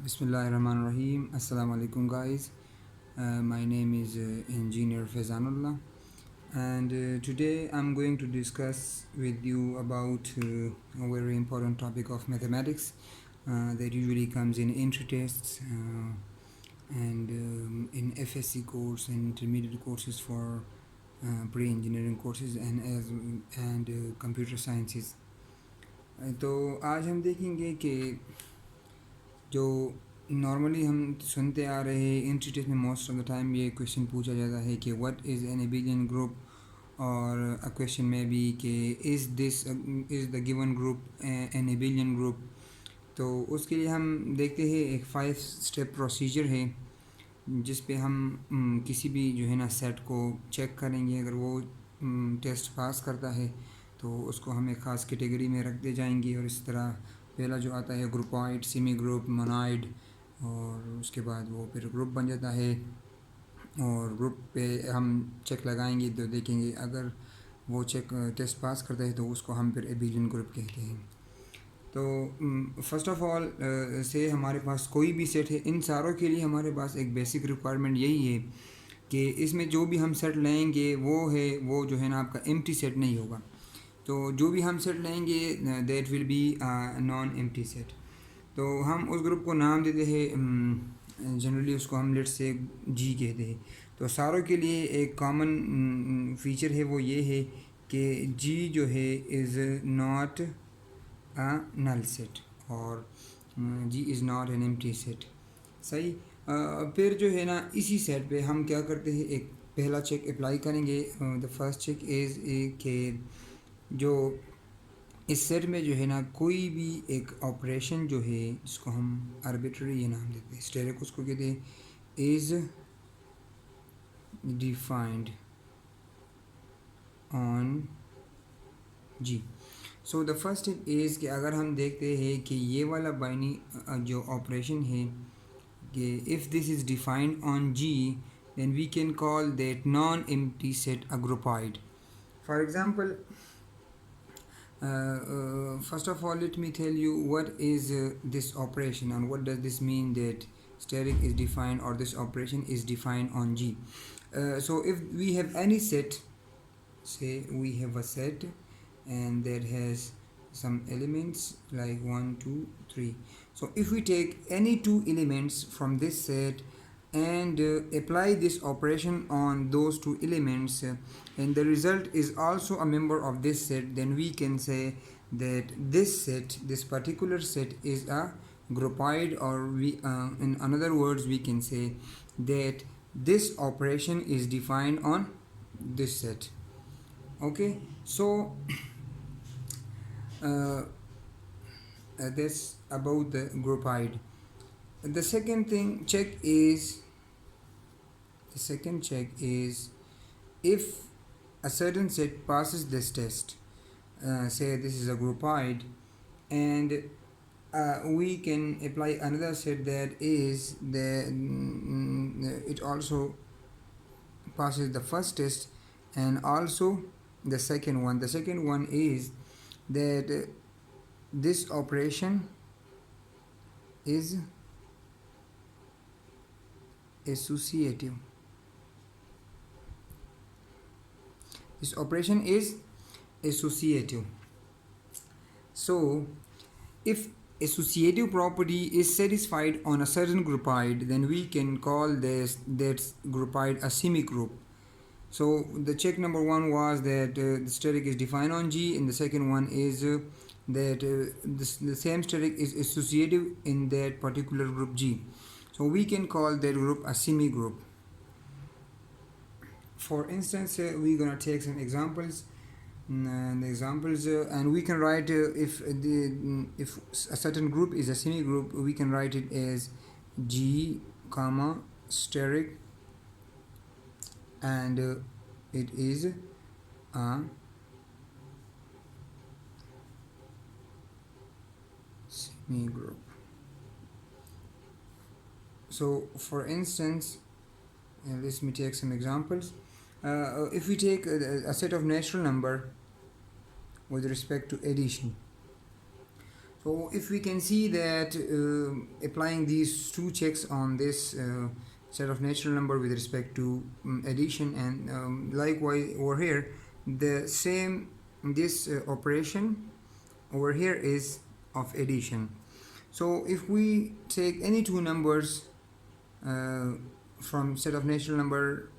Bismillahirrahmanirrahim. Assalamu alaikum, guys. My name is Engineer Fezanullah, and today I'm going to discuss with you about a very important topic of mathematics that usually comes in entry tests and in F.Sc course and intermediate courses for pre-engineering courses and computer sciences. तो आज हम देखेंगे कि जो normally हम सुनते आ रहे हैं एंट्री टेस्ट में मोस्ट ऑफ द टाइम ये क्वेश्चन पूछा जाता है कि what is an abelian group, और अ क्वेश्चन में भी कि is the given group an abelian group. तो उसके लिए हम देखते हैं एक 5 स्टेप प्रोसीजर है जिस पे हम किसी भी जो है ना सेट को चेक करेंगे। अगर वो टेस्ट पास करता है तो उसको हम एक ख़ास कैटेगरी में रखते जाएंगे, और इस तरह पहला जो आता है ग्रुपॉइड, सेमी ग्रुप, मोनॉइड, और उसके बाद वो फिर ग्रुप बन जाता है। और ग्रुप पे हम चेक लगाएंगे तो देखेंगे अगर वो टेस्ट पास करता है तो उसको हम फिर एबिलियन ग्रुप कहते हैं। तो फर्स्ट ऑफ ऑल से हमारे पास कोई भी सेट है, इन सारों के लिए हमारे पास एक बेसिक रिक्वायरमेंट यही है कि इसमें जो भी हम सेट लेंगे वो जो है ना आपका एम्प्टी सेट नहीं होगा। तो जो भी हम सेट लेंगे that will be non empty set. तो हम उस ग्रुप को नाम देते हैं, जनरली उसको हम लेट्स से जी कहते हैं। तो सारों के लिए एक कॉमन फीचर है, वो ये है कि जी जो है is not a null set, और G is not an empty set. सही। फिर जो है ना इसी सेट पे हम क्या करते हैं, एक पहला चेक अप्लाई करेंगे। द फर्स्ट चेक इज़ के जो इस सेट में जो है ना कोई भी एक ऑपरेशन जो है जिसको हम आर्बिट्ररी ये नाम देते हैं, स्टेरिक उसको कहते हैं, is defined on G. So the first step is कि अगर हम देखते हैं कि ये वाला बाइनी जो ऑपरेशन है कि if this is defined on G then we can call that non-empty set a groupoid. For example, first of all let me tell you what is this operation and what does this mean that steric is defined or this operation is defined on G. So if we have any set, say we have a set and that has some elements like 1 2 3. So if we take any two elements from this set and apply this operation on those two elements, and the result is also a member of this set, then we can say that this particular set is a groupoid, or in other words we can say that this operation is defined on this set. Okay, so that's about the groupoid. The second check is if a certain set passes this test. Say this is a groupoid, and we can apply another set that is it also passes the first test and also the second one. The second one is that this operation is associative. This operation is associative. So if associative property is satisfied on a certain groupoid, then we can call that groupoid a semi-group. So the check number one was that the steric is defined on G, and the second one is that the same steric is associative in that particular group G. So we can call that group a semi-group. For instance, we're gonna take some examples, and we can write if a certain group is a semi-group, we can write it as G, comma steric, and it is a semi-group. So for instance, let me take some examples. If we take a set of natural number with respect to addition, So if we can see that applying these two checks on this set of natural number with respect to addition, and likewise over here the same, this operation over here is of addition. So if we take any two numbers uh, from set of natural number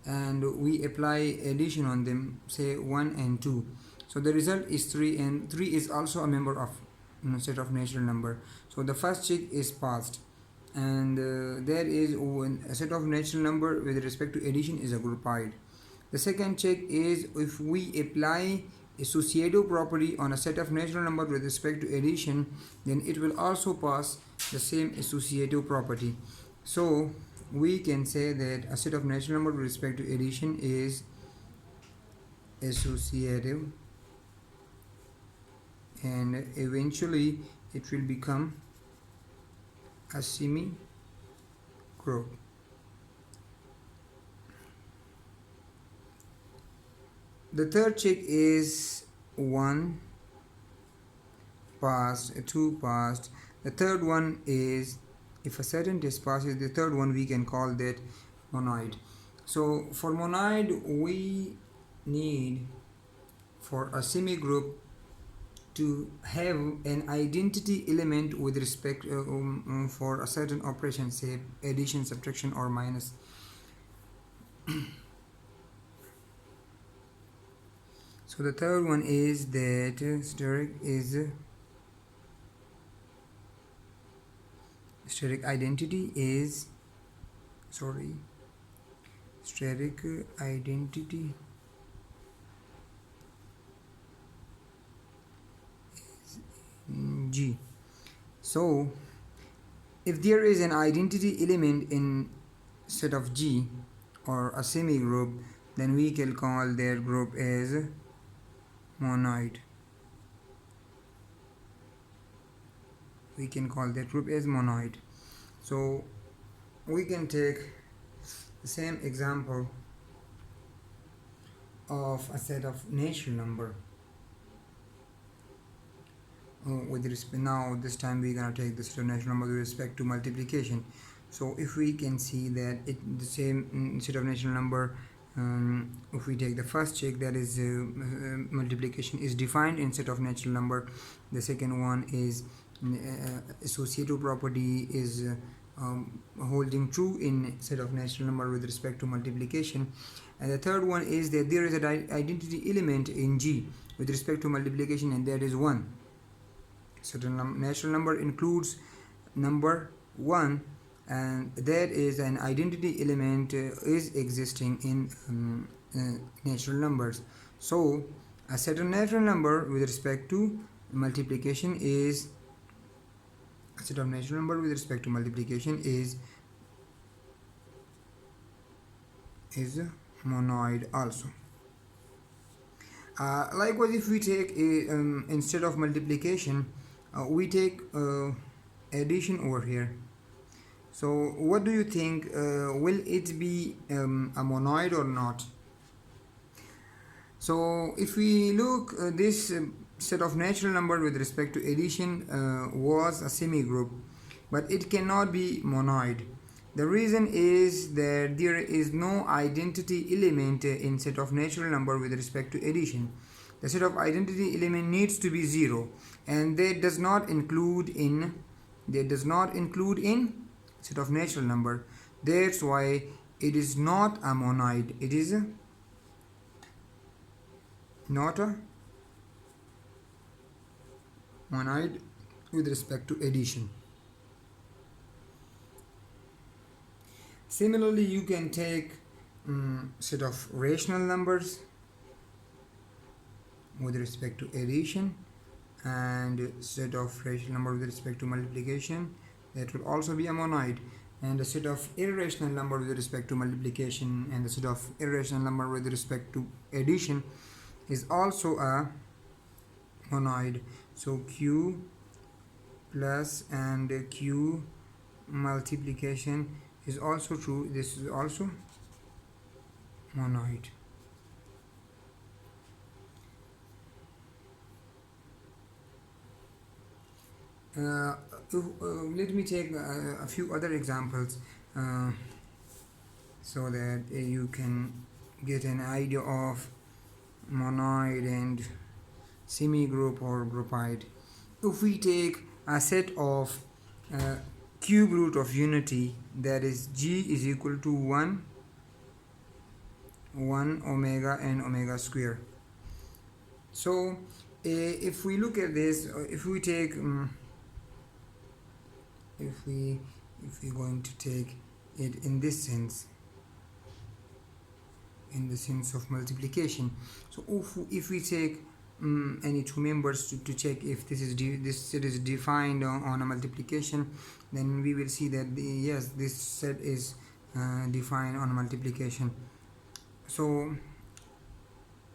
and we apply addition on them, say 1 and 2, so the result is 3, and 3 is also a member of set of natural number. So the first check is passed, and there is when a set of natural number with respect to addition is a groupoid. The second check is if we apply associative property on a set of natural number with respect to addition, then it will also pass the same associative property. So we can say that a set of natural number with respect to addition is associative, and eventually it will become a semi group. The third check is 1 passed, 2 passed. The third one is if a certain test passes, the third one we can call that monoid. So for monoid we need for a semi group to have an identity element with respect for a certain operation, say addition, subtraction, or minus. So the third one is that steric identity is steric identity is G. So if there is an identity element in set of G or a semi group, then we can call that group as monoid. We can call that group as monoid. So we can take the same example of a set of natural number with respect. Now this time we're gonna take the set of natural number with respect to multiplication. So if we can see that the same set of natural number, if we take the first check, that is multiplication is defined in set of natural number. The second one is associative property is holding true in set of natural number with respect to multiplication, and the third one is that there is an identity element in G with respect to multiplication, and that is 1. Certain natural number includes number 1, and that is an identity element is existing in natural numbers. So a certain natural number with respect to multiplication is a set of natural number with respect to multiplication is monoid also. Likewise, if we take instead of multiplication, we take addition over here. So what do you think, will it be a monoid or not? So if we look, this set of natural number with respect to addition was a semi group, but it cannot be monoid. The reason is that there is no identity element in set of natural number with respect to addition. The set of identity element needs to be 0, and that does not include in set of natural number. That's why it is not a monoid. It is not a monoid with respect to addition. Similarly, you can take set of rational numbers with respect to addition, and set of rational number with respect to multiplication, that will also be a monoid, and a set of irrational number with respect to multiplication and the set of irrational number with respect to addition is also a monoid. So q plus and q multiplication is also true. This is also monoid. uh, Let me take a few other examples uh, so that you can get an idea of monoid and semi-group or groupoid. If we take a set of uh, cube root of unity, that is g is equal to 1 omega and omega square. So if we look at this, if we take if we're going to take it in this sense, in the sense of multiplication, so if we take any two members to check if this set is defined on a multiplication, then we will see that yes, this set is defined on multiplication. So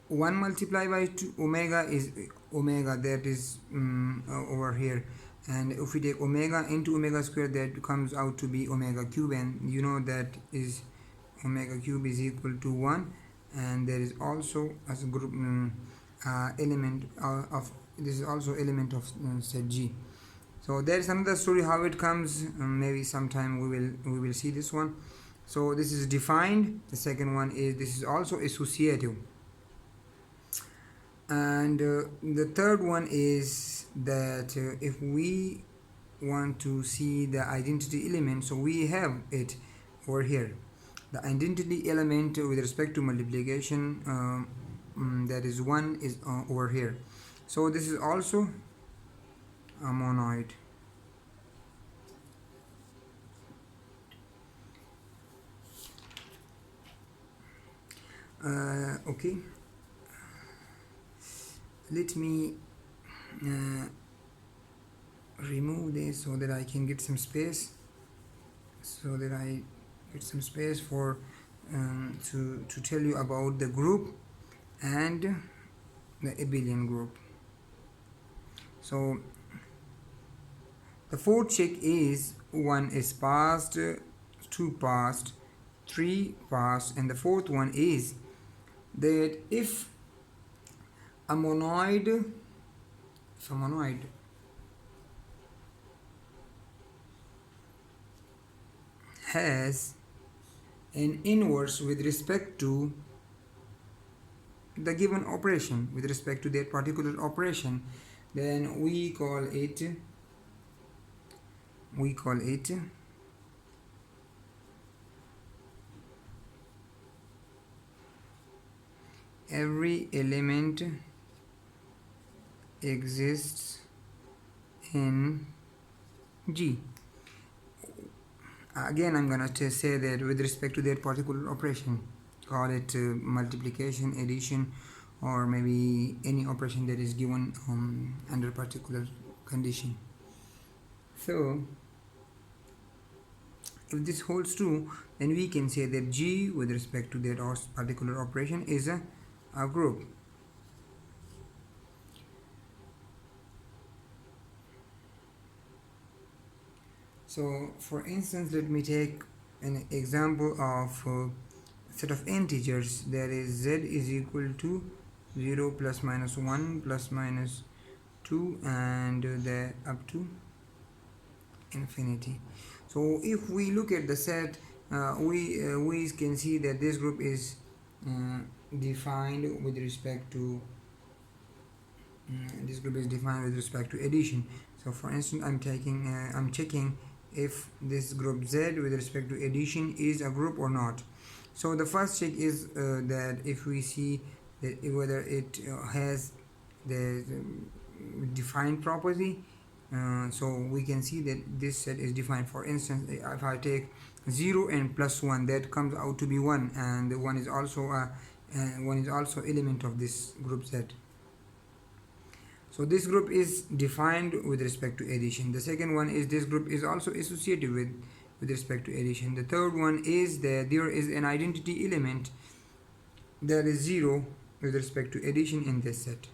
1 multiplied by 2 omega is omega, that is over here, and if we take omega into omega square, that comes out to be omega cube, and you know that is omega cube is equal to 1, and there is also as a group element of this is also element of set G. So there is another story how it comes, maybe sometime we will see this one. So this is defined. The second one is this is also associative, and the third one is that if we want to see the identity element, so we have it over here, the identity element with respect to multiplication, that is 1 is over here. So this is also a monoid. Okay, let me remove this so that I can get some space, for to tell you about the group and the abelian group. So the fourth check is 1 is passed, 2 passed, 3 passed, and the fourth one is that if a monoid has an inverse with respect to the given operation, with respect to that particular operation, then we call it every element exists in G. Again, I'm gonna say that with respect to that particular operation, call it multiplication, addition, or maybe any operation that is given under particular condition. So if this holds true, then we can say that G with respect to that particular operation is a group. So for instance, let me take an example of a set of integers, that is z is equal to 0 plus minus 1 plus minus 2 and the up to infinity. So if we look at the set, we can see that this group is defined with respect to addition. So for instance, I'm checking if this group Z with respect to addition is a group or not. So the first check is that if we see that whether it has the defined property, so we can see that this set is defined. For instance, if I take 0 and plus 1, that comes out to be 1, and 1 is also element of this group Z. So this group is defined with respect to addition. The second one is this group is also associated with respect to addition. The third one is that there is an identity element that is 0 with respect to addition in this set.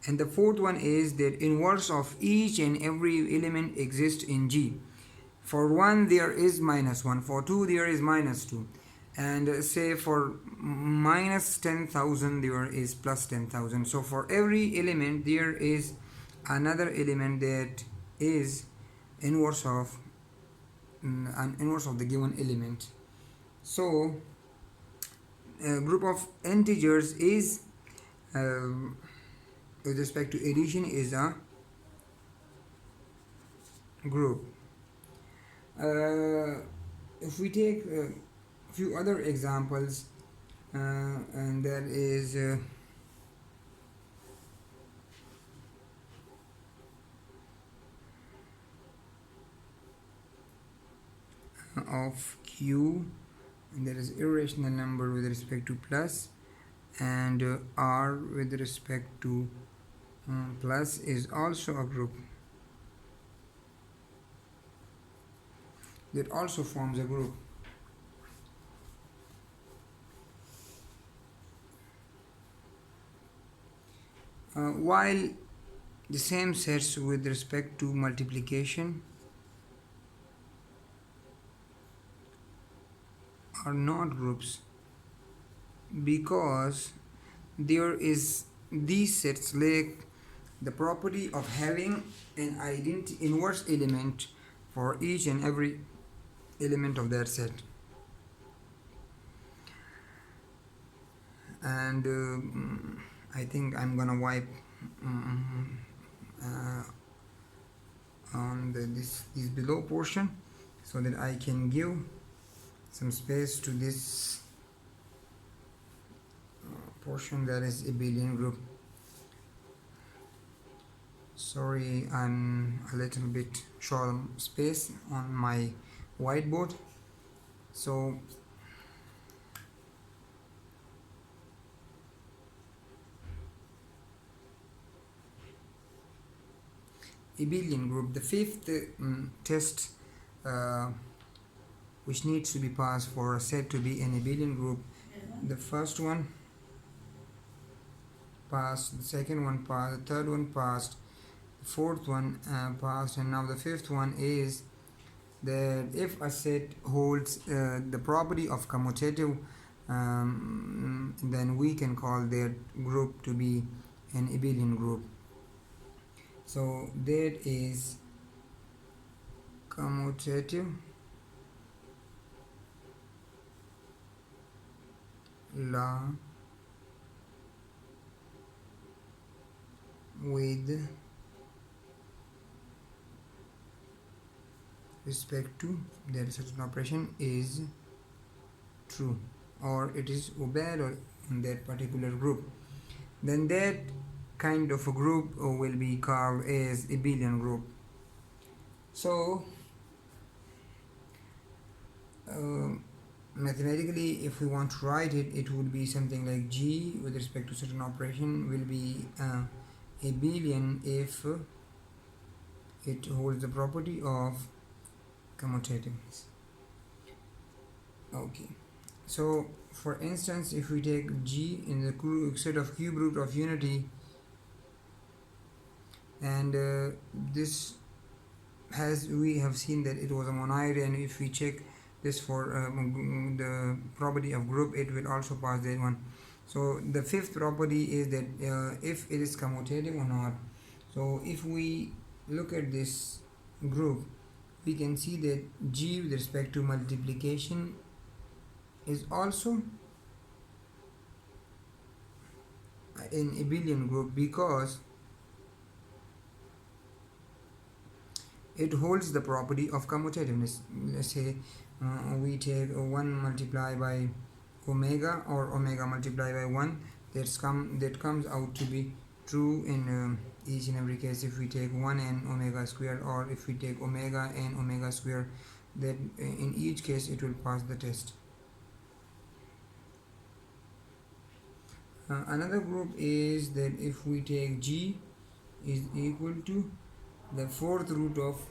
And the fourth one is that inverse of each and every element exists in G. For 1 there is minus 1, for 2 there is minus 2, and say for minus 10,000 there is plus 10,000. So for every element there is another element that is inverse of an inverse of the given element. So a group of integers is with respect to addition is a group. If we take a few other examples, and that is of q, and there is irrational number with respect to plus, and r with respect to plus is also a group that also forms a group. While the same sets with respect to multiplication are not groups, because there is these sets lack the property of having an inverse element for each and every element of that set. And I think I'm gonna wipe on this below portion so that I can give some space to this portion that is abelian group. Sorry, I'm a little bit short on space on my whiteboard. So abelian group, the fifth test which needs to be passed for a set to be an abelian group. The first one passed, the second one passed, the third one passed, the fourth one passed, and now the fifth one is that if a set holds the property of commutative, then we can call that group to be an abelian group. So that is commutative law with respect to that certain operation is true, or it is obeyed in that particular group, then that kind of a group will be called as abelian group. So mathematically, if we want to write it, it would be something like G with respect to certain operation will be abelian if it holds the property of commutativeness. Okay, so for instance, if we take G in the set of cube root of unity, and this we have seen that it was a monoid, and if we check this for the property of group, it will also pass that one. So the fifth property is that if it is commutative or not. So if we look at this group, we can see that G with respect to multiplication is also an abelian group, because it holds the property of commutativeness. Let's say we take 1 multiplied by omega, or omega multiplied by 1, that comes out to be true in each and every case. If we take 1 and omega square, or if we take omega and omega square, that in each case it will pass the test. Another group is that if we take G is equal to the fourth root of